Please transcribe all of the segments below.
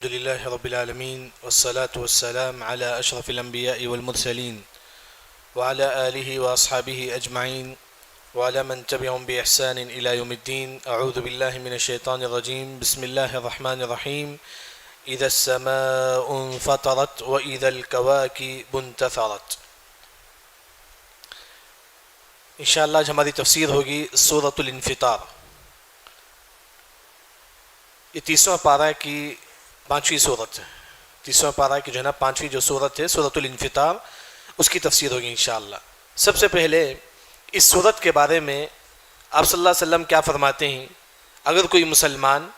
الحمد لله رب العالمين والصلاة والسلام على أشرف الأنبياء والمرسلين وعلى آله وأصحابه أجمعين وعلى من تبعهم بإحسان إلى يوم الدين. أعوذ بالله من الشيطان الرجيم. بسم الله الرحمن الرحيم. إذا السماء انفطرت وإذا الكواكب انتثرت. انشاءاللہ آج ہماری تفسیر ہوگی سورۃ الانفطار. یہ 30واں پارہ کی 5ویں صورت ہے. 30واں پارہ کی جو ہے نا 5ویں جو صورت ہے سورۃ الانفطار، اس کی تفسیر ہوگی انشاءاللہ. سب سے پہلے اس صورت کے بارے میں آپ صلی اللہ علیہ وسلم کیا فرماتے ہیں؟ اگر کوئی مسلمان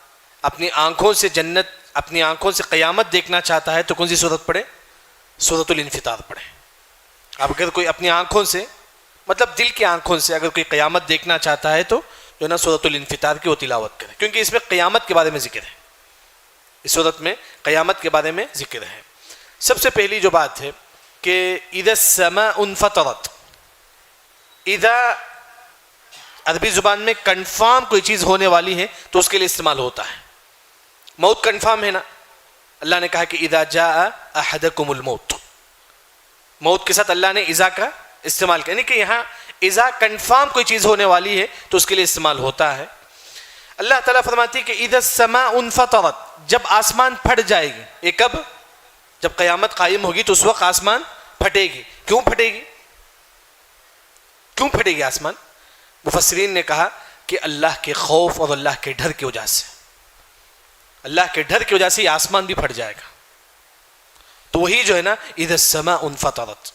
اپنی آنکھوں سے جنت، اپنی آنکھوں سے قیامت دیکھنا چاہتا ہے تو کون سی صورت پڑھے؟ سورۃ الانفطار پڑھے. اب اگر کوئی اپنی آنکھوں سے، مطلب دل کی آنکھوں سے اگر کوئی قیامت دیکھنا چاہتا ہے تو جو ہے نا سورۃ الانفطار کی وہ تلاوت کرے، کیونکہ اس میں قیامت کے بارے میں ذکر ہے. اس صورت میں قیامت کے بارے میں ذکر ہے. سب سے پہلی جو بات ہے کہ اذا السماء انفطرت، اذا عربی زبان میں کنفرم کوئی چیز ہونے والی ہے تو اس کے لیے استعمال ہوتا ہے. موت کنفرم ہے نا، اللہ نے کہا کہ اذا جاء احدکم الموت، موت کے ساتھ اللہ نے اذا کا استعمال کیا، یعنی کہ یہاں اذا کنفرم کوئی چیز ہونے والی ہے تو اس کے لیے استعمال ہوتا ہے. اللہ تعالیٰ فرماتی ہے کہ اذا السماء انفطرت، جب آسمان پھٹ جائے گی. یہ کب؟ جب قیامت قائم ہوگی تو اس وقت آسمان پھٹے گی. کیوں پھٹے گی؟ کیوں پھٹے گی آسمان؟ مفسرین نے کہا کہ اللہ کے خوف اور اللہ کے ڈر کی وجہ سے، اللہ کے ڈر کی وجہ سے یہ آسمان بھی پھٹ جائے گا. تو وہی جو ہے نا اذا السماء انفطرت،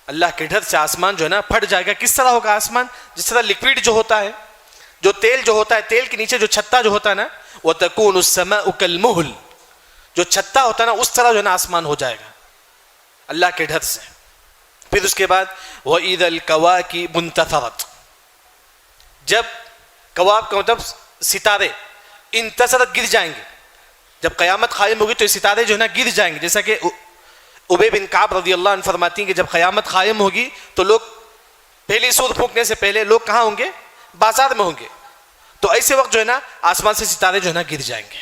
اللہ کے ڈر سے آسمان جو ہے نا پھٹ جائے گا. کس طرح ہوگا آسمان؟ جس طرح لکوڈ جو ہوتا ہے، جو تیل جو ہوتا ہے، تیل کے نیچے جو چھتا جو ہوتا ہے نا، وَتَكُونُ السَّمَاءُ كَالْمُهْلِ، جو چھتا ہوتا ہے نا اس طرح جو ہے نا آسمان ہو جائے گا اللہ کے ڈر سے. پھر اس کے بعد وَإِذَا الْكَوَاكِبُ انتَثَرَتْ، جب کواکب کا مطلب ستارے، انتصرت گر جائیں گے. جب قیامت قائم ہوگی تو یہ ستارے جو ہے نا گر جائیں گے. جیسا کہ ابی بن کعب رضی اللہ عنہ فرماتی ہیں کہ جب قیامت قائم ہوگی تو لوگ پہلی سور پھونکنے سے پہلے لوگ کہاں ہوں گے؟ بازار میں ہوں گے. تو ایسے وقت جو ہے نا آسمان سے ستارے جو ہے نا گر جائیں گے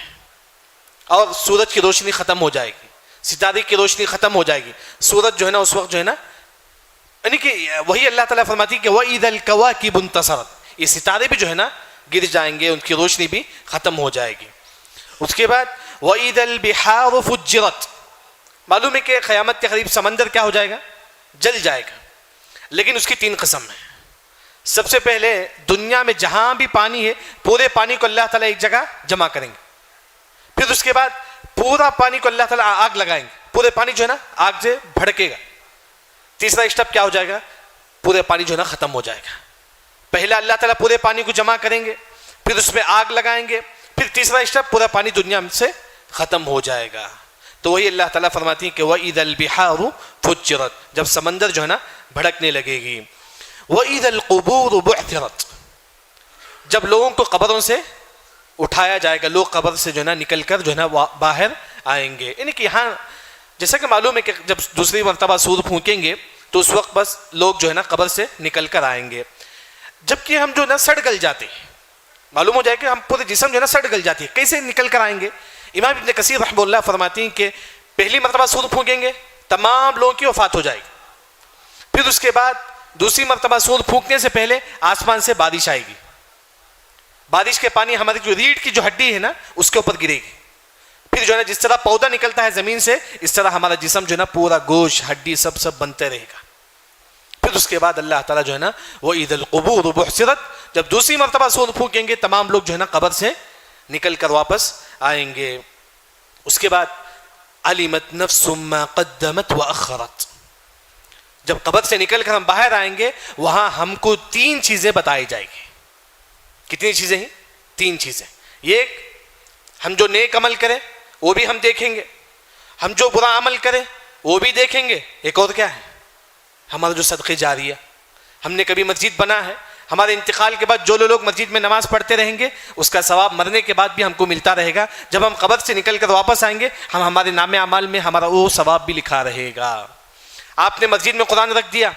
اور سورج کی روشنی ختم ہو جائے گی، ستارے کی روشنی ختم ہو جائے گی. سورج جو ہے نا اس وقت جو ہے نا، یعنی کہ وہی اللہ تعالیٰ فرماتی ہے کہ وَإِذَا الْكَوَاكِبُ انتَثَرَتْ، یہ ستارے بھی جو ہے نا گر جائیں گے، ان کی روشنی بھی ختم ہو جائے گی. اس کے بعد وَإِذَا الْبِحَارُ فُجِّرَتْ، معلوم ہے کہ قیامت کے قریب سمندر کیا ہو جائے گا؟ جل جائے گا. لیکن اس کی 3 قسم ہیں. سب سے پہلے دنیا میں جہاں بھی پانی ہے پورے پانی کو اللہ تعالیٰ ایک جگہ جمع کریں گے. پھر اس کے بعد پورا پانی کو اللہ تعالیٰ آگ لگائیں گے، پورے پانی جو ہے نا آگ سے بھڑکے گا. تیسرا اسٹیپ کیا ہو جائے گا؟ پورے پانی جو ہے نا ختم ہو جائے گا. پہلا اللہ تعالیٰ پورے پانی کو جمع کریں گے، پھر اس میں آگ لگائیں گے، پھر تیسرا اسٹیپ پورا پانی دنیا سے ختم ہو جائے گا. تو وہی اللہ تعالیٰ فرماتی ہیں کہ وَإِذَا الْبِحَارُ فُجِّرَتْ، جب سمندر جو ہے نا بھڑکنے لگے گی. وَإِذَا الْقُبُورُ بُعْثِرَتْ، جب لوگوں کو قبروں سے اٹھایا جائے گا، لوگ قبر سے جو ہے نا نکل کر جو ہے نا باہر آئیں گے. یعنی کہ یہاں جیسا کہ معلوم ہے کہ جب دوسری مرتبہ سور پھونکیں گے تو اس وقت بس لوگ جو ہے نا قبر سے نکل کر آئیں گے. جبکہ ہم جو ہے نا سڑ گل جاتے ہیں، معلوم ہو جائے کہ ہم پورے جسم جو ہے نا سڑ گل جاتی ہے، کیسے نکل کر آئیں گے؟ امام ابن کثیر رحمہ اللہ فرماتی ہیں کہ پہلی مرتبہ سور پھونکیں گے تمام لوگوں کی وفات ہو جائے گی. پھر اس کے بعد دوسری مرتبہ سور پھونکنے سے پہلے آسمان سے بارش آئے گی. بارش کے پانی ہماری جو ریڑھ کی جو ہڈی ہے نا اس کے اوپر گرے گی. پھر جو ہے نا جس طرح پودا نکلتا ہے زمین سے اس طرح ہمارا جسم جو ہے نا پورا گوشت ہڈی سب بنتے رہے گا. پھر اس کے بعد اللہ تعالیٰ جو ہے نا وَإِذَا الْقُبُورُ بُعْثِرَتْ، جب دوسری مرتبہ سور پھونکیں گے تمام لوگ جو ہے نا قبر سے نکل کر واپس آئیں گے. اس کے بعد عَلِمَتْ نَفْسٌ مَّا قَدَّمَتْ وَأَخَّرَتْ، جب قبر سے نکل کر ہم باہر آئیں گے وہاں ہم کو 3 چیزیں بتائی جائیں گی. کتنی چیزیں ہیں؟ 3 چیزیں. ایک، ہم جو نیک عمل کریں وہ بھی ہم دیکھیں گے، ہم جو برا عمل کریں وہ بھی دیکھیں گے. ایک اور کیا ہے؟ ہمارا جو صدقے جاریہ، ہم نے کبھی مسجد بنا ہے، ہمارے انتقال کے بعد جو لوگ مسجد میں نماز پڑھتے رہیں گے اس کا ثواب مرنے کے بعد بھی ہم کو ملتا رہے گا. جب ہم قبر سے نکل کر واپس آئیں گے ہمارے نام اعمال میں ہمارا وہ ثواب بھی لکھا رہے گا. آپ نے مسجد میں قرآن رکھ دیا،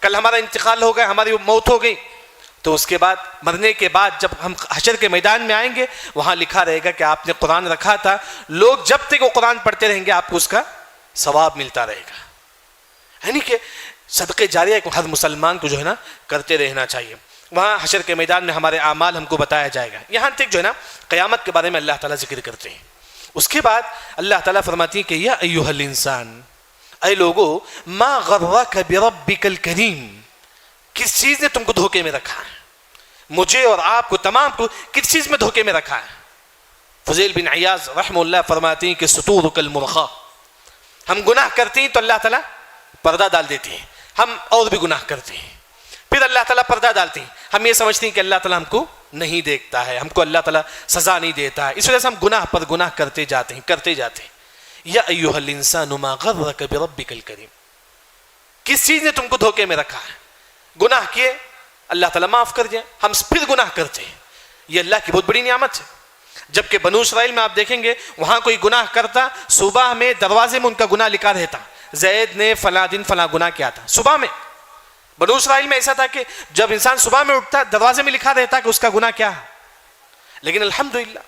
کل ہمارا انتقال ہو گیا، ہماری موت ہو گئی تو اس کے بعد مرنے کے بعد جب ہم حشر کے میدان میں آئیں گے وہاں لکھا رہے گا کہ آپ نے قرآن رکھا تھا، لوگ جب تک وہ قرآن پڑھتے رہیں گے آپ کو اس کا ثواب ملتا رہے گا. یعنی کہ صدقے جاریہ کو ہر مسلمان کو جو ہے نا کرتے رہنا چاہیے. وہاں حشر کے میدان میں ہمارے اعمال ہم کو بتایا جائے گا. یہاں تک جو ہے نا قیامت کے بارے میں اللہ تعالیٰ ذکر کرتے ہیں. اس کے بعد اللہ تعالیٰ فرماتی ہیں کہ یا ایھا الانسان، اے لوگو، ما غرک بربک الکریم، کس چیز نے تم کو دھوکے میں رکھا ہے، مجھے اور آپ کو تمام کو کس چیز میں دھوکے میں رکھا ہے. فضیل بن عیاض رحمہ اللہ فرماتے ہیں کہ ستورک المرخا، ہم گناہ کرتے ہیں تو اللہ تعالیٰ پردہ ڈال دیتے ہیں، ہم اور بھی گناہ کرتے ہیں، پھر اللہ تعالیٰ پردہ ڈالتے ہیں، ہم یہ سمجھتے ہیں کہ اللہ تعالیٰ ہم کو نہیں دیکھتا ہے، ہم کو اللہ تعالیٰ سزا نہیں دیتا ہے، اس وجہ سے ہم گناہ پر گناہ کرتے جاتے ہیں. یا ایھا الانسان ما غرک بربک الکریم، کس چیز نے تم کو دھوکے میں رکھا ہے، گناہ کیے اللہ تعالیٰ معاف کر دیا، ہم پھر گناہ کرتے ہیں. یہ اللہ کی بہت بڑی نعمت ہے. جبکہ بنو اسرائیل میں آپ دیکھیں گے وہاں کوئی گناہ کرتا، صبح میں دروازے میں ان کا گناہ لکھا رہتا، زید نے فلاں دن فلاں گناہ کیا تھا. صبح میں بنو اسرائیل میں ایسا تھا کہ جب انسان صبح میں اٹھتا دروازے میں لکھا رہتا کہ اس کا گناہ کیا ہے. لیکن الحمدللہ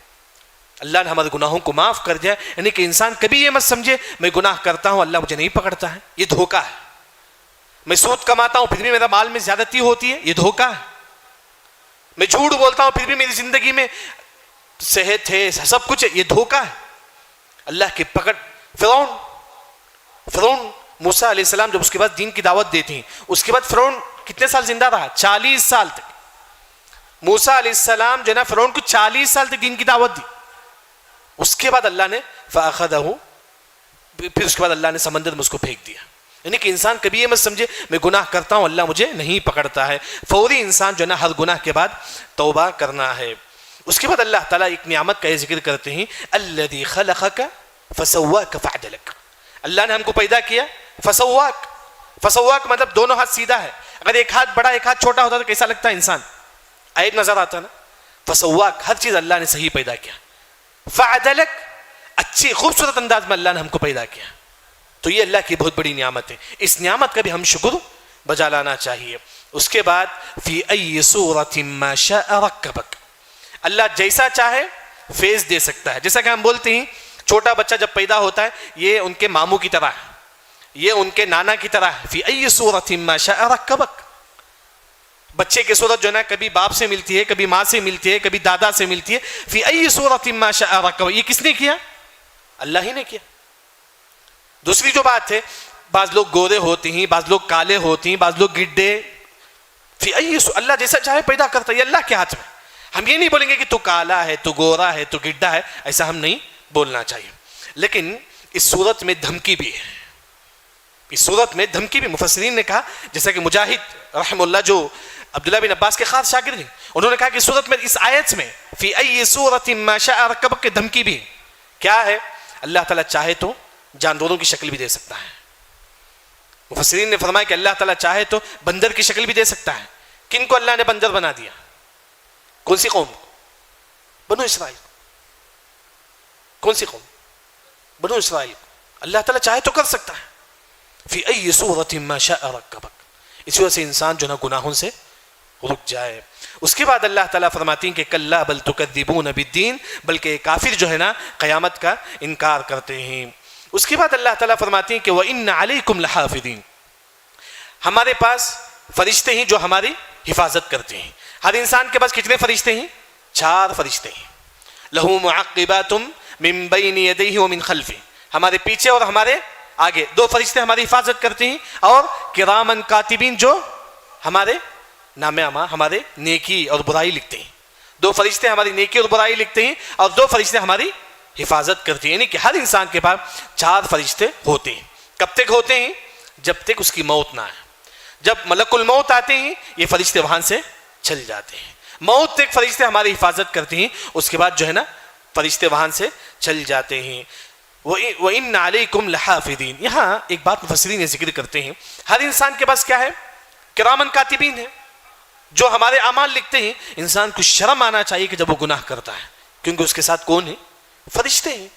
اللہ نے ہمارے گناہوں کو معاف کر دیا. یعنی کہ انسان کبھی یہ مت سمجھے میں گناہ کرتا ہوں اللہ مجھے نہیں پکڑتا ہے، یہ دھوکہ ہے. میں سود کماتا ہوں پھر بھی میرا مال میں زیادتی ہوتی ہے، یہ دھوکہ ہے. میں جھوٹ بولتا ہوں پھر بھی میری زندگی میں صحت ہے سب کچھ ہے، یہ دھوکہ ہے. اللہ کی پکڑ. فرعون موسیٰ علیہ السلام جب اس کے بعد دین کی دعوت دیتی ہیں، اس کے بعد فرعون کتنے سال زندہ رہا؟ 40 سال تک. موسیٰ علیہ السلام جو ہے نا فرعون کو 40 سال تک دین کی دعوت دی. اس کے بعد اللہ نے فَأَخَذَهُ، پھر اس کے بعد اللہ نے سمندر میں اس کو پھینک دیا. یعنی کہ انسان کبھی یہ مت سمجھے میں گناہ کرتا ہوں اللہ مجھے نہیں پکڑتا ہے. فوری انسان جو ہے نا ہر گناہ کے بعد توبہ کرنا ہے. اس کے بعد اللہ تعالیٰ ایک نعمت کا یہ ذکر کرتے ہیں، الذی خلقک فسواک فعدلک. اللہ نے ہم کو پیدا کیا فسواک مطلب دونوں ہاتھ سیدھا ہے. اگر ایک ہاتھ بڑا ایک ہاتھ چھوٹا ہوتا تو کیسا لگتا ہے انسان؟ عیب نظر آتا نا. فسواک ہر چیز اللہ نے صحیح پیدا کیا. فعدلک اچھی خوبصورت انداز میں اللہ نے ہم کو پیدا کیا. تو یہ اللہ کی بہت بڑی نعمت ہے. اس نعمت کا بھی ہم شکر بجا لانا چاہیے. اس کے بعد فی ای صورت ما شاء رکبک، اللہ جیسا چاہے فیس دے سکتا ہے. جیسا کہ ہم بولتے ہیں چھوٹا بچہ جب پیدا ہوتا ہے یہ ان کے ماموں کی طرح ہے، یہ ان کے نانا کی طرح ہے. فی ای صورت ما شاء رکبک. بچے کی صورت جو ہے نا کبھی باپ سے ملتی ہے، کبھی ماں سے ملتی ہے، کبھی دادا سے ملتی ہے. فی ای صورت ما شاء رکبک، یہ کس نے کیا؟ اللہ ہی نے کیا. دوسری جو بات ہے، بعض لوگ گورے ہوتے ہیں، بعض لوگ کالے ہوتے ہیں، بعض لوگ گڈے. فی ای اللہ جیسا چاہے پیدا کرتا ہے، یہ اللہ کے ہاتھ میں. ہم یہ نہیں بولیں گے کہ تو کالا ہے، تو گورا ہے، تو گڈا ہے، ایسا ہم نہیں بولنا چاہیے. لیکن اس صورت میں دھمکی بھی ہے. اس صورت میں دھمکی بھی مفسرین نے کہا، جیسا کہ مجاہد رحم اللہ جو عبداللہ بن عباس کے خاص شاگرد ہیں، انہوں نے کہا کہ اس صورت میں، اس آیت میں فی ای صورت ما شاء رکبک کی دھمکی بھی ہے. کیا ہے؟ اللہ تعالیٰ چاہے تو جانوروں کی شکل بھی دے سکتا ہے. مفسرین نے فرمایا کہ اللہ تعالیٰ چاہے تو بندر کی شکل بھی دے سکتا ہے. کن کو اللہ نے بندر بنا دیا؟ کون سی قوم؟ بنو اسرائیل. کون سی قوم؟ بنو اسرائیل. اللہ تعالیٰ چاہے تو کر سکتا ہے. فی ای صورت ما شاء رکبک. اسی وجہ سے انسان جو نا گناہوں سے رک جائے. اس کے بعد اللہ تعالیٰ فرماتی ہیں کہ کلا بل تکذبون بالدین، بلکہ کافر جو ہے نا قیامت کا انکار کرتے ہیں. اس کے بعد اللہ تعالیٰ فرماتی ہیں کہ وَإِنَّ عَلَيْكُمْ لَحَافِظِينَ، ہمارے پاس فرشتے ہیں جو ہماری حفاظت کرتے ہیں. ہر انسان کے پاس کتنے فرشتے ہیں؟ 4 فرشتے ہیں. لَهُ مُعَقِّبَاتٌ مِّن بَيْنِ يَدَيْهِ وَمِنْ خَلْفِهِ، ہمارے پیچھے اور ہمارے آگے 2 فرشتے ہماری حفاظت کرتے ہیں. اور کرامن کاتبین جو ہمارے نام اعمال، ہمارے نیکی اور برائی لکھتے ہیں. 2 فرشتے ہماری نیکی اور برائی لکھتے ہیں اور 2 فرشتے ہماری حفاظت کرتے ہیں. یعنی کہ ہر انسان کے پاس 4 فرشتے ہوتے ہیں. کب تک ہوتے ہیں؟ جب تک اس کی موت نہ آئے. جب ملک الموت آتے ہیں یہ فرشتے وہاں سے چل جاتے ہیں. موت تک فرشتے ہماری حفاظت کرتے ہیں، اس کے بعد جو ہے نا فرشتے وہاں سے چل جاتے ہیں. وَإِنَّ عَلَيْكُمْ لَحَافِظِينَ. یہاں ایک بات مفسرین ذکر کرتے ہیں، ہر انسان کے پاس کیا ہے؟ کرامن کاتبین ہے جو ہمارے اعمال لکھتے ہیں. انسان کو شرم آنا چاہیے کہ جب وہ گناہ کرتا ہے، کیونکہ اس کے ساتھ کون ہے؟ فرشتے ہیں.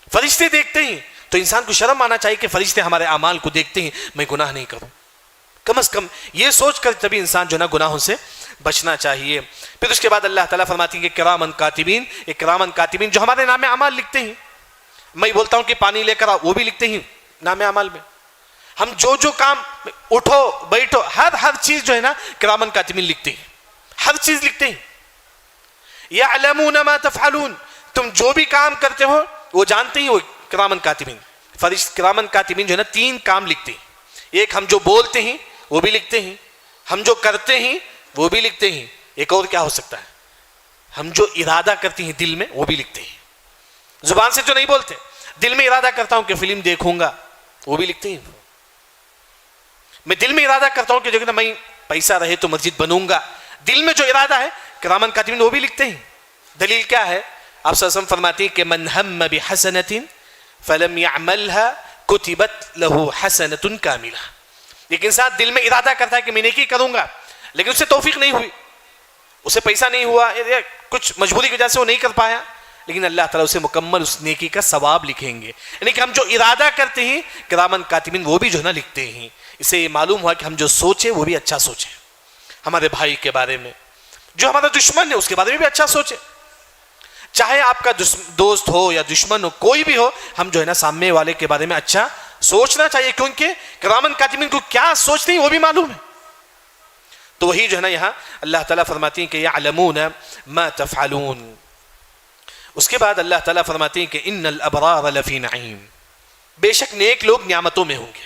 فرشتے دیکھتے ہیں تو انسان کو شرم آنا چاہیے کہ فرشتے ہمارے اعمال کو دیکھتے ہیں، میں گناہ نہیں کروں. کم از کم یہ سوچ کر تبھی انسان جو نا گناہوں سے بچنا چاہیے۔ پھر اس کے بعد اللہ تعالیٰ فرماتی ہیں کہ کرامن کاتبین، یہ کرامن کاتبین جو ہمارے نام اعمال لکھتے ہیں، میں بولتا ہوں کہ پانی لے کر آؤ، وہ بھی لکھتے ہیں نام اعمال میں۔ ہم جو کام، اٹھو بیٹھو، ہر چیز جو ہے نا کرامن کاتبین لکھتے ہیں، ہر چیز لکھتے ہیں۔ یعلمون ما تفعلون، تم جو بھی کام کرتے ہو وہ جانتے ہیں، وہ کرامن کاتبین۔ کرامن کاتبین جو ہے نا 3 کام لکھتے ہیں، ایک ہم جو بولتے ہیں وہ بھی لکھتے ہیں، ہم جو کرتے ہیں وہ بھی لکھتے ہیں، ایک اور کیا ہو سکتا ہے، ہم جو ارادہ کرتے ہیں دل میں وہ بھی لکھتے ہیں۔ زبان سے جو نہیں بولتے، دل میں ارادہ کرتا ہوں کہ فلم دیکھوں گا، وہ بھی لکھتے ہیں۔ میں دل میں ارادہ کرتا ہوں کہ جو میں پیسہ رہے تو مسجد بنوں گا، دل میں جو ارادہ ہے کرامن کاتبین وہ بھی لکھتے ہیں۔ دلیل کیا ہے؟ آپ صلی اللہ علیہ وسلم فرماتے ہیں کہ من ہم بحسنۃ فلم يعملها كتبت له حسنۃ کاملہ۔ ایک انسان دل میں ارادہ کرتا ہے کہ میں نیکی کروں گا، لیکن اسے توفیق نہیں ہوئی، اسے پیسہ نہیں ہوا، کچھ مجبوری کی وجہ سے وہ نہیں کر پایا، لیکن اللہ تعالیٰ اسے مکمل اس نیکی کا ثواب لکھیں گے۔ یعنی کہ ہم جو ارادہ کرتے ہیں کرامن کاتبین وہ بھی جو ہے نا لکھتے ہیں۔ اس سے یہ معلوم ہوا کہ ہم جو سوچیں وہ بھی اچھا سوچیں، ہمارے بھائی کے بارے میں، جو ہمارا دشمن ہے اس کے بارے میں بھی اچھا سوچیں، چاہے آپ کا دوست ہو یا دشمن ہو، کوئی بھی ہو، ہم جو ہے نا سامنے والے کے بارے میں اچھا سوچنا چاہیے، کیونکہ کرامن کاتبین کو کیا سوچتے ہیں وہ بھی معلوم ہے۔ تو وہی جو ہے نا یہاں اللہ تعالیٰ فرماتی ہیں کہ یعلمون ما تفعلون۔ اس کے بعد اللہ تعالیٰ فرماتی ہیں کہ ان الابرار لفی نعیم، بے شک نیک لوگ نعمتوں میں ہوں گے۔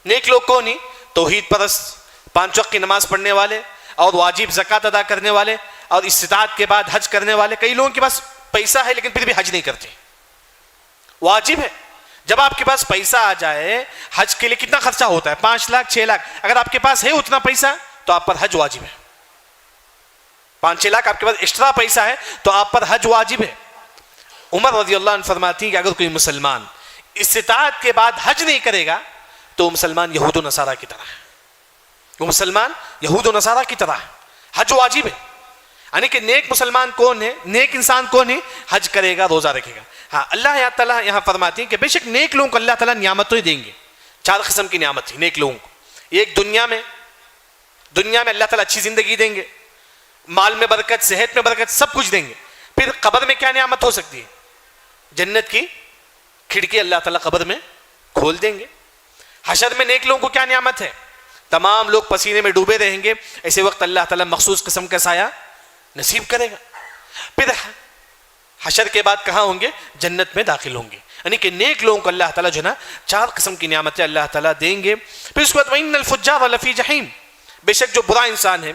نیک لوگ کون ہیں؟ توحید پرست، 5 وقت کی نماز پڑھنے والے اور واجب زکوٰۃ ادا کرنے والے اور استطاعت کے بعد حج کرنے والے۔ کئی لوگوں کے پاس پیسہ ہے لیکن پھر بھی حج نہیں کرتے، واجب ہے۔ جب آپ کے پاس پیسہ آ جائے، حج کے لیے کتنا خرچہ ہوتا ہے؟ 5 لاکھ 6 لاکھ، اگر آپ کے پاس ہے اتنا پیسہ تو آپ پر حج واجب ہے۔ 5-6 لاکھ آپ کے پاس ایکسٹرا پیسہ ہے تو آپ پر حج واجب ہے۔ عمر رضی اللہ عنہ فرماتی ہیں کہ اگر کوئی مسلمان استطاعت کے بعد حج نہیں کرے گا تو مسلمان یہود و نصارہ کی طرح ہے، وہ مسلمان یہود و نصارہ کی طرح ہے، حج واجب ہے۔ یعنی کہ نیک مسلمان کون ہے، نیک انسان کون ہے؟ حج کرے گا، روزہ رکھے گا۔ ہاں، اللہ تعالیٰ یہاں فرماتے ہیں کہ بے شک نیک لوگوں کو اللہ تعالیٰ نعمتیں دیں گے۔ 4 قسم کی نعمت ہے نیک لوگوں کو۔ ایک دنیا میں اللہ تعالیٰ اچھی زندگی دیں گے، مال میں برکت، صحت میں برکت، سب کچھ دیں گے۔ پھر قبر میں کیا نعمت ہو سکتی ہے؟ جنت کی کھڑکی اللہ تعالیٰ قبر میں کھول دیں گے۔ حشر میں نیک لوگوں کو کیا نعمت ہے؟ تمام لوگ پسینے میں ڈوبے رہیں گے، ایسے وقت اللہ تعالیٰ مخصوص قسم کا سایہ نصیب کرے گا۔ پھر حشر کے بعد کہاں ہوں گے؟ جنت میں داخل ہوں گے۔ یعنی کہ نیک لوگوں کو اللہ تعالیٰ جو ہے نا 4 قسم کی نعمتیں اللہ تعالیٰ دیں گے۔ پھر اس کے بعد وَإِنَّ الْفُجَّارَ لَفِي جَحِيمٍ، بے شک جو برا انسان ہے،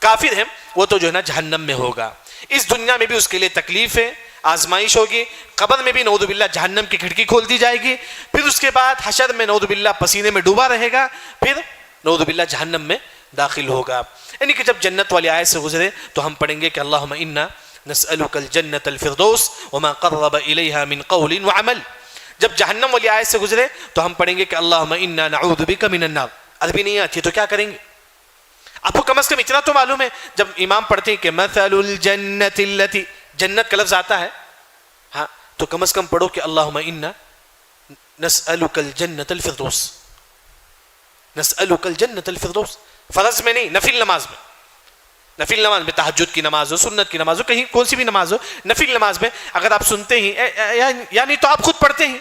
کافر ہے، وہ تو جو ہے نا جہنم میں ہوگا۔ اس دنیا میں بھی اس کے لیے تکلیف ہے، آزمائش ہوگی، قبر میں بھی نعوذ باللہ جہنم کی کھڑکی کھول دی جائے گی، پھر اس کے بعد حشر میں نعوذ باللہ پسینے میں ڈوبا رہے گا، پھر نعوذ باللہ جہنم میں داخل ہوگا۔ یعنی کہ جب جنت والی آیت سے گزرے تو ہم پڑھیں گے کہ اللہم انا نسألک الجنت الفردوس وما قرب الیہا من قول وعمل۔ جب جہنم والی آیت سے گزرے تو ہم پڑھیں گے کہ اللہم انا نعوذ بک من النار۔ عربی نہیں آتی تو کیا کریں گے؟ آپ کو کم از کم اتنا تو معلوم ہے، جب امام پڑھتے ہیں کہ مثل الجنت التی، جنت کا لفظ آتا ہے، ہاں تو کم از کم پڑھو کہ اللہم انا نسألک الجنت الفردوس، نسألک الجنت الفردوس۔ فرض میں نہیں، نفل نماز میں، نفل نماز میں، تہجد کی نماز ہو، سنت کی نماز ہو، کہیں کون سی بھی نماز ہو، نفل نماز میں اگر آپ سنتے ہیں یعنی تو آپ خود پڑھتے ہیں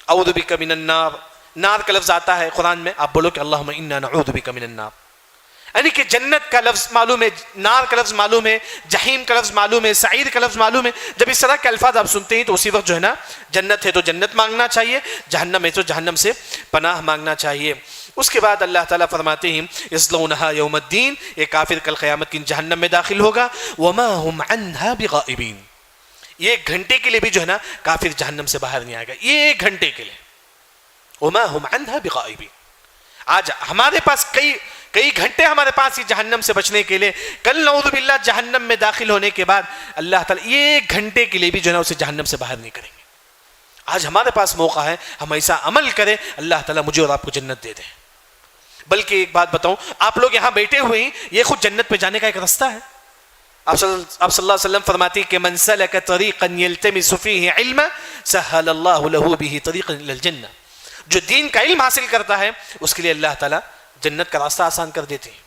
اعوذ بک من النار، نار کا لفظ آتا ہے قرآن میں، آپ بولو کہ اللہم انا نعوذ بک من النار۔ یعنی کہ جنت کا لفظ معلوم ہے، نار کا لفظ معلوم ہے، جہیم کا لفظ معلوم ہے، سعیر کا لفظ معلوم ہے۔ جب اس طرح کے الفاظ آپ سنتے ہیں تو اسی وقت جو ہے نا جنت ہے تو جنت مانگنا چاہیے، جہنم ہے تو جہنم سے پناہ مانگنا چاہیے۔ اس کے بعد اللہ تعالیٰ فرماتے ہیں یصلونہا یوم الدین، یہ کافر کل قیامت کی جہنم میں داخل ہوگا، وما ہم عنہا بغائبین، یہ 1 گھنٹے کے لیے بھی جو ہے نا کافر جہنم سے باہر نہیں آئے گا، یہ 1 گھنٹے کے لیے، وما ہم عنہا بغائبین۔ آج ہمارے پاس کئی گھنٹے ہمارے پاس ہی جہنم سے بچنے کے لیے، کل نعوذ باللہ جہنم میں داخل ہونے کے بعد اللہ تعالیٰ یہ 1 گھنٹے کے لیے بھی جو ہے نا اسے جہنم سے باہر نہیں کریں گے۔ آج ہمارے پاس موقع ہے، ہم ایسا عمل کریں اللہ تعالیٰ مجھے اور آپ کو جنت دے دیں۔ بلکہ ایک بات بتاؤں، آپ لوگ یہاں بیٹھے ہوئے ہیں، یہ خود جنت پہ جانے کا ایک راستہ ہے۔ آپ صلی اللہ علیہ وسلم فرماتے ہیں کہ من سلک طریقا یلتمس فیہ علما سہل اللہ لہ بہ طریقا الی الجنہ، جو دین کا علم حاصل کرتا ہے اس کے لیے اللہ تعالیٰ جنت کا راستہ آسان کر دیتے ہیں۔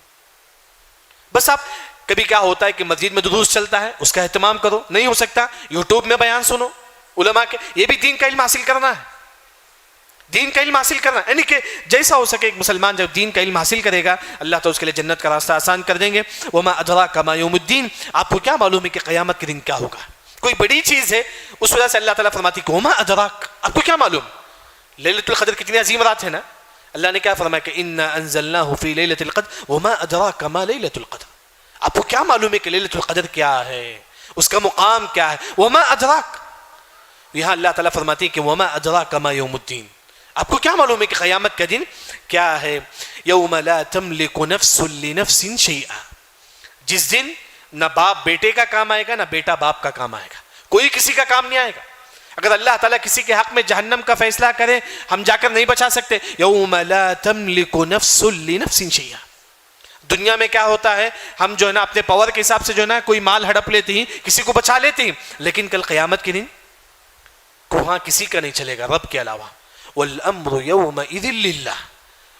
بس آپ کبھی کیا ہوتا ہے کہ مسجد میں دروس چلتا ہے اس کا اہتمام کرو, نہیں ہو سکتا یوٹیوب میں بیان سنو علماء کے, یہ بھی دین کا علم حاصل کرنا ہے, دین کا علم حاصل کرنا, یعنی کہ جیسا ہو سکے ایک مسلمان جب دین کا علم حاصل کرے گا اللہ تو اس کے لیے جنت کا راستہ آسان کر دیں گے. وما ادراک ما یوم الدین, آپ کو کیا معلوم ہے کہ قیامت کے دن کیا ہوگا, کوئی بڑی چیز ہے اس وجہ سے اللہ تعالیٰ فرماتی کہ وما ادراک, آپ کو کیا معلوم لیلۃ القدر کتنی عظیم رات ہے نا. اللہ نے کیا فرمایا کہ انا انزلناہ فی لیلۃ القدر وما ادراک ما لیلۃ القدر, آپ کو کیا معلوم ہے کہ لیلۃ القدر کیا ہے, اس کا مقام کیا ہے. وما ادراک, یہاں اللہ تعالیٰ فرماتی کہ وما ادراک ما یوم الدین, آپ کو کیا معلوم ہے کہ قیامت کا دن کیا ہے. یوم لا تملک نفس لنفس شیئا, جس دن نہ باپ بیٹے کا کام آئے گا نہ بیٹا باپ کا کام آئے گا, کوئی کسی کا کام نہیں آئے گا. اگر اللہ تعالیٰ کسی کے حق میں جہنم کا فیصلہ کرے ہم جا کر نہیں بچا سکتے. یوم لا تملک نفس لنفس شیئا, دنیا میں کیا ہوتا ہے ہم جو ہے نا اپنے پاور کے حساب سے جو ہے نا کوئی مال ہڑپ لیتے ہیں, کسی کو بچا لیتے ہیں, لیکن کل قیامت کے دن وہاں کسی کا نہیں چلے گا رب کے علاوہ. والامر یومئذ للہ,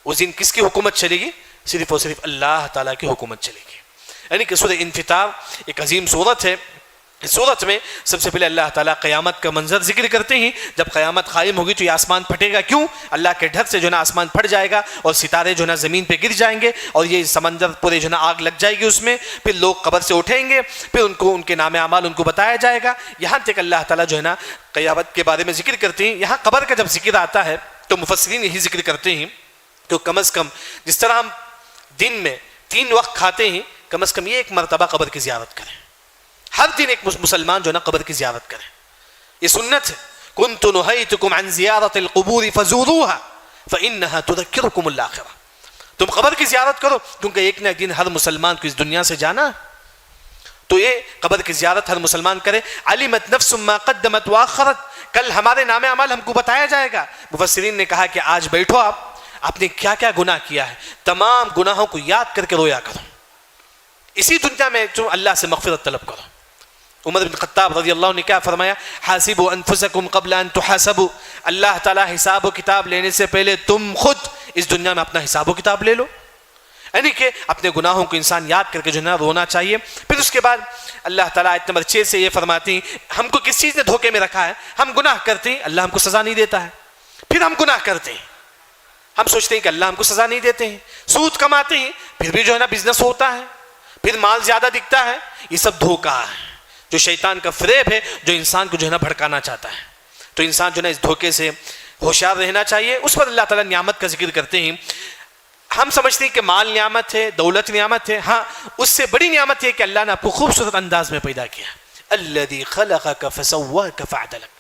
اس دن کس کی حکومت چلے گی, صرف اور صرف اللہ تعالیٰ کی حکومت چلے گی. یعنی کہ سورہ انفطار ایک عظیم صورت ہے. اس صورت میں سب سے پہلے اللہ تعالیٰ قیامت کا منظر ذکر کرتے ہیں. جب قیامت قائم ہوگی تو یہ آسمان پھٹے گا, کیوں, اللہ کے ڈر سے جو ہے نا آسمان پھٹ جائے گا اور ستارے جو ہے نا زمین پہ گر جائیں گے اور یہ سمندر پورے جو ہے نا آگ لگ جائے گی اس میں. پھر لوگ قبر سے اٹھیں گے, پھر ان کے نام اعمال ان کو بتایا جائے گا. یہاں تک اللہ تعالیٰ جو ہے نا قیامت کے بارے میں ذکر کرتے ہیں. یہاں قبر کا جب ذکر آتا ہے تو مفسرین یہی ذکر کرتے ہیں کہ کم از کم جس طرح ہم دن میں 3 وقت کھاتے ہیں, کم از کم یہ ایک مرتبہ قبر کی زیارت کریں. ہر دن ایک مسلمان جو ہے نا قبر کی زیارت کریں, یہ سنت ہے. کنت نہیتکم عن زیارت القبور فزوروها فانها تذکرکم الاخرہ, تم قبر کی زیارت کرو کیونکہ ایک نہ ایک دن ہر مسلمان کو اس دنیا سے جانا, تو یہ قبر کی زیارت ہر مسلمان کرے. علمت نفس ما قدمت واخرت, کل ہمارے نام اعمال ہم کو بتایا جائے گا. مفسرین نے کہا کہ آج بیٹھو آپ نے کیا کیا گناہ کیا ہے, تمام گناہوں کو یاد کر کے رویا کرو, اسی دنیا میں جو اللہ سے مغفرت طلب کرو. عمر بن خطاب رضی اللہ عنہ نے کیا فرمایا, حاسبوا انفسکم قبل ان تحاسبوا, اللہ تعالیٰ حساب و کتاب لینے سے پہلے تم خود اس دنیا میں اپنا حساب و کتاب لے لو. یعنی کہ اپنے گناہوں کو انسان یاد کر کے جو ہے نا رونا چاہیے. پھر اس کے بعد اللہ تعالیٰ آیت نمبر 6 سے یہ فرماتی ہیں ہم کو کس چیز نے دھوکے میں رکھا ہے, ہم گناہ کرتے ہیں اللہ ہم کو سزا نہیں دیتا ہے, پھر ہم گناہ کرتے ہیں, ہم سوچتے ہیں کہ اللہ ہم کو سزا نہیں دیتے ہیں, سود کماتے ہیں پھر بھی جو ہے نا بزنس ہوتا ہے, پھر مال زیادہ دکھتا ہے. یہ سب دھوکہ ہے جو شیطان کا فریب ہے جو انسان کو جو ہے نا بھڑکانا چاہتا ہے. تو انسان جو ہے نا اس دھوکے سے ہوشیار رہنا چاہیے. اس پر اللہ تعالیٰ نعمت کا ذکر کرتے ہیں. ہم سمجھتے ہیں کہ مال نعمت ہے, دولت نعمت ہے, ہاں اس سے بڑی نعمت ہے کہ اللہ نے آپ کو خوبصورت انداز میں پیدا کیا. الذی خلقک فسواک فعدلک,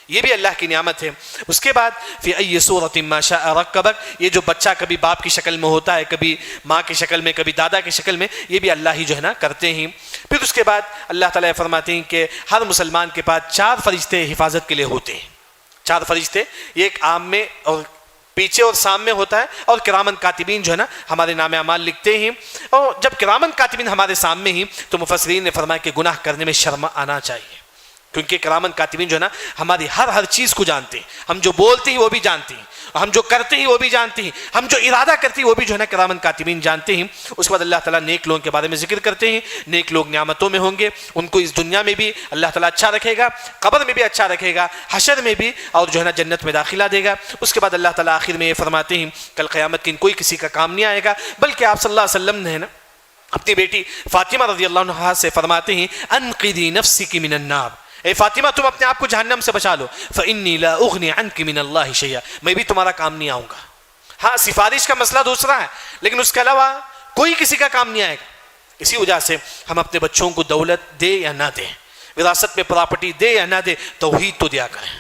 یہ بھی اللہ کی نعمت ہے. اس کے بعد فی ای صورت ما شاء رکبک, یہ جو بچہ کبھی باپ کی شکل میں ہوتا ہے, کبھی ماں کی شکل میں, کبھی دادا کی شکل میں, یہ بھی اللہ ہی جو ہے نا کرتے ہیں. پھر اس کے بعد اللہ تعالیٰ فرماتے ہیں کہ ہر مسلمان کے پاس 4 فرشتے حفاظت کے لیے ہوتے ہیں. 4 فرشتے, یہ ایک عام میں اور پیچھے اور سامنے ہوتا ہے, اور کرامن کاتبین جو ہے نا ہمارے نام اعمال لکھتے ہیں. اور جب کرامن کاتبین ہمارے سامنے ہی تو مفسرین نے فرمایا کہ گناہ کرنے میں شرم آنا چاہیے, کیونکہ کرامن کاتبین جو ہے نا ہماری ہر چیز کو جانتے ہیں. ہم جو بولتے ہیں وہ بھی جانتے ہیں, ہم جو کرتے ہیں وہ بھی جانتے ہیں, ہم جو ارادہ کرتے ہیں وہ بھی جو ہے نا کرامن کاتبین جانتے ہیں. اس کے بعد اللہ تعالیٰ نیک لوگوں کے بارے میں ذکر کرتے ہیں. نیک لوگ نعمتوں میں ہوں گے, ان کو اس دنیا میں بھی اللہ تعالیٰ اچھا رکھے گا, قبر میں بھی اچھا رکھے گا, حشر میں بھی, اور جو ہے نا جنت میں داخلہ دے گا. اس کے بعد اللہ تعالیٰ آخر میں یہ فرماتے ہیں کل قیامت کے دن کوئی کسی کا کام نہیں آئے گا, بلکہ آپ صلی اللہ علیہ وسلم نے ہے نا اپنی بیٹی فاطمہ رضی اللہ عنہا سے فرماتے ہیں انقذی نفسک من النار, اے فاطمہ تم اپنے آپ کو جہنم سے بچا لو. فإنی لا اغنی عنک من اللہ شیئا, میں بھی تمہارا کام نہیں آؤں گا. ہاں سفارش کا مسئلہ دوسرا ہے, لیکن اس کے علاوہ کوئی کسی کا کام نہیں آئے گا. اسی وجہ سے ہم اپنے بچوں کو دولت دے یا نہ دیں, وراثت میں پراپرٹی دے یا نہ دے, توحید تو دیا کریں,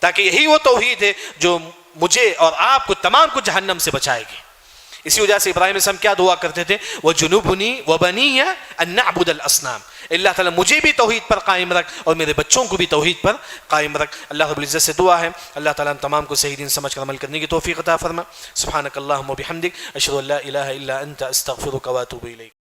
تاکہ یہی وہ توحید ہے جو مجھے اور آپ کو تمام کو جہنم سے بچائے گی. اسی وجہ سے ابراہیم علیہ السلام کیا دعا کرتے تھے, وَجُنُوبُنِي وَبَنِيَّ أَن نَعْبُدَ الْأَصْنَامَ, اللہ تعالیٰ مجھے بھی توحید پر قائم رکھ اور میرے بچوں کو بھی توحید پر قائم رکھ. اللہ رب العزت سے دعا ہے اللہ تعالیٰ ہم تمام کو صحیح دین سمجھ کر عمل کرنے کی توفیق عطا فرما. سبحانک اللہم و بحمدک, اشہد ان لا الہ الا انت, استغفرک و اتوب الیک.